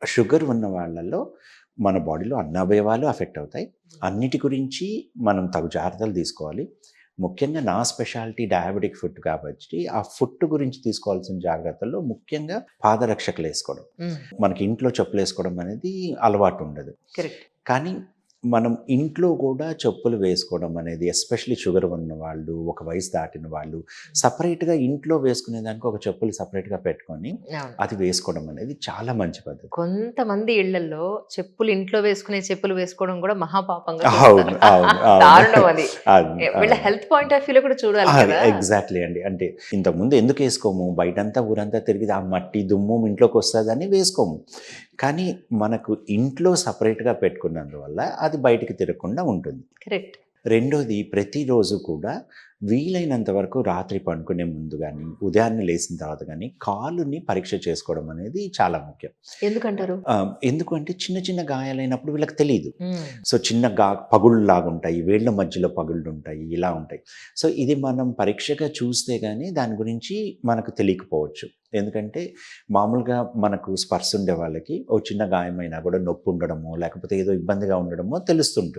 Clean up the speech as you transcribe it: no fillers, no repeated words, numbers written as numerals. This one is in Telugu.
షుగర్ ఉన్న వాళ్ళలో మన బాడీలో అన్ని అవయవాలు అఫెక్ట్ అవుతాయి. అన్నిటి గురించి మనం తగు జాగ్రత్తలు తీసుకోవాలి. ముఖ్యంగా నా స్పెషాలిటీ డయాబెటిక్ ఫుడ్ కాబట్టి, ఆ ఫుడ్ గురించి తీసుకోవాల్సిన జాగ్రత్తల్లో ముఖ్యంగా పాదరక్షకులేసుకోవడం. హ్మ్. మనకి ఇంట్లో చెప్పులేసుకోవడం అనేది అలవాటు ఉండదు. కరెక్ట్. కానీ మనం ఇంట్లో కూడా చెప్పులు వేసుకోవడం అనేది ఎస్పెషల్లీ షుగర్ ఉన్నవాళ్ళు, ఒక వయసు దాటిన వాళ్ళు సెపరేట్‌గా ఇంట్లో వేసుకునేదానికి ఒక చెప్పులు సెపరేట్‌గా పెట్టుకొని, అవును. అది వేసుకోవడం అనేది చాలా మంచి పద్ధతి. కొంతమంది ఇళ్లల్లో చెప్పులు ఇంట్లో వేసుకునే చెప్పులు వేసుకోవడం కూడా మహాపాపంగా అవును. చూస్తారు. అవును. అవును. దారుణం అది. అవును. వీళ్ళ అవును. హెల్త్ పాయింట్ ఆఫ్ వ్యూలో కూడా చూడాలి కదా! ఎగ్జాక్ట్‌లీ అండి. అంటే ఇంతకుముందు ఎందుకేసుకోము? బయటంతా ఊరంతా తిరిగితే ఆ మట్టి, దుమ్ము ఇంట్లోకొస్తదని వేసుకోము. కానీ మనకు ఇంట్లో సెపరేట్‌గా పెట్టుకున్నందువల్ల అది బయటికి తిరగకుండా ఉంటుంది. కరెక్ట్. రెండోది ప్రతిరోజు కూడా వీలైనంత వరకు రాత్రి పడుకునే ముందు గానీ, ఉదయాన్నే లేసిన తర్వాత గానీ, కాలుని పరీక్ష చేసుకోవడం అనేది చాలా ముఖ్యం. ఎందుకంటారు? ఎందుకంటే చిన్న చిన్న గాయాలైనప్పుడు వీళ్ళకి తెలీదు. హ్మ్. సో, చిన్న పగుళ్ళలాగుంటాయి, వేళ్ళ మధ్యలో పగుళ్ళుంటాయి, ఇలా ఉంటాయి. సో, ఇది మనం పరీక్షగా చూస్తే గానీ దాని గురించి మనకు తెలియకపోవచ్చు. ఎందుకంటే మామూలుగా మనకు స్పర్శ ఉండే వాళ్ళకి ఓ చిన్న గాయమైనా కూడా నొప్పుండడమో, లేకపోతే ఏదో ఇబ్బందిగా ఉండడమో తెలుస్తుంటుంది.